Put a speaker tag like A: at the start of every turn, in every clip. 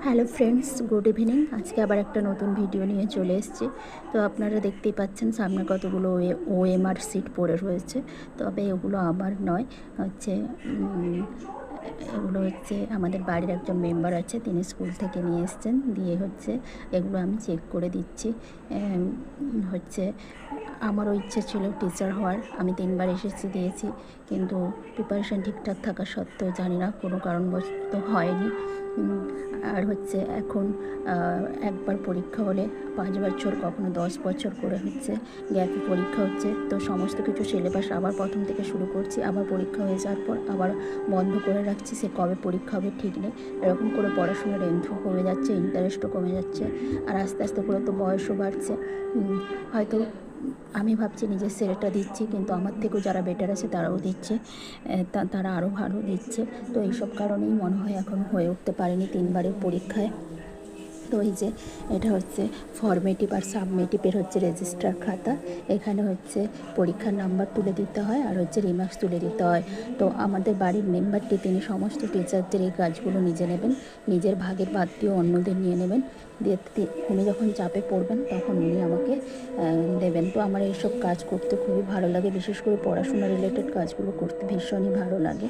A: Hello friends, good evening. আজকে আবার একটা নতুন ভিডিও নিয়ে চলে এসেছি। তো আপনারা দেখতেই পাচ্ছেন সামনে কতগুলো ওএমআর সিট পড়ে রয়েছে। তবে এগুলো আমার নয়, হচ্ছে এগুলো হচ্ছে আমাদের বাড়ির একজন মেম্বার আছে, তিনি স্কুল থেকে নিয়ে এসছেন, দিয়ে হচ্ছে এগুলো আমি চেক করে দিচ্ছি। হচ্ছে আমারও ইচ্ছে ছিল টিচার হওয়ার, আমি 3বার এসএসসি দিয়েছি, কিন্তু প্রিপারেশান ঠিকঠাক থাকা সত্ত্বেও জানি না কোনো কারণবশত হয়নি। আর হচ্ছে এখন একবার পরীক্ষা হলে 5 বছর, কখনো 10 বছর করে হচ্ছে গ্যাপে পরীক্ষা হচ্ছে। তো সমস্ত কিছু সিলেবাস আবার প্রথম থেকে শুরু করছি, আবার পরীক্ষা হয়ে যাওয়ার পর আবার বন্ধ করে রাখছি, সে কবে পরীক্ষা হবে ঠিক নেই। এরকম করে পড়াশোনার লেন্থও কমে যাচ্ছে, ইন্টারেস্টও কমে যাচ্ছে, আর আস্তে আস্তে করে তো বয়সও বাড়ছে। হয়তো আমি ভাবছি নিজের সেরেটা দিচ্ছি, কিন্তু আমার থেকেও যারা বেটার আছে তারাও দিচ্ছে, তারা আরও ভালো দিচ্ছে। তো এইসব কারণেই মনে হয় এখন হয়ে উঠতে পারেনি 3বারের পরীক্ষায়। তো এই যে এটা হচ্ছে ফর্মেটিভ আর সাবমেটিভের হচ্ছে রেজিস্টার খাতা। এখানে হচ্ছে পরীক্ষার নাম্বার তুলে দিতে হয় আর হচ্ছে রিমার্কস তুলে দিতে হয়। তো আমাদের বাড়ির মেম্বারটি, তিনি সমস্ত টিচারদের এই কাজগুলো নিজে নেবেন, নিজের ভাগের বাদ দিয়ে অন্যদের নিয়ে নেবেন, দিয়ে উনি যখন চাপে পড়বেন তখন উনি আমাকে দেবেন। তো আমার এইসব কাজ করতে খুবই ভালো লাগে, বিশেষ করে পড়াশোনা রিলেটেড কাজগুলো করতে ভীষণই ভালো লাগে।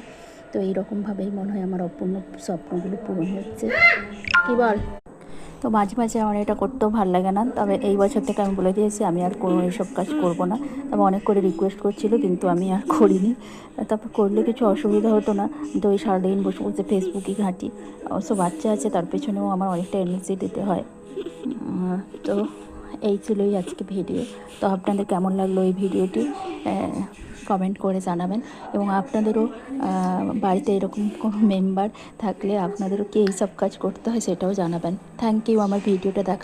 A: তো এইরকমভাবেই মনে হয় আমার অপূর্ণ স্বপ্নগুলো পূরণ হচ্ছে। কী বল? তো মাঝে মাঝে আমার এটা করতেও ভালো লাগে না, তবে এই বছর থেকে আমি বলে দিয়েছি আমি আর কোনো এইসব কাজ করব না। তবে অনেক করে রিকোয়েস্ট করছিল, কিন্তু আমি আর করিনি। তারপর করলে কিছু অসুবিধা হতো না, তো ওই সারাদিন বসে বসে ফেসবুকই ঘাঁটি। অবশ্য বাচ্চা আছে, তার পেছনেও আমার অনেকটা এনার্জি দিতে হয়। তো এই ছিলই আজকে ভিডিও। তো আপনাদের কেমন লাগলো এই ভিডিওটি কমেন্ট করে জানাবেন, এবং আপনাদেরও বাড়িতে এরকম কোনো মেম্বার থাকলে আপনাদেরও কি এইসব কাজ করতে হয় সেটাও জানাবেন। থ্যাংক ইউ আমার ভিডিওটা দেখা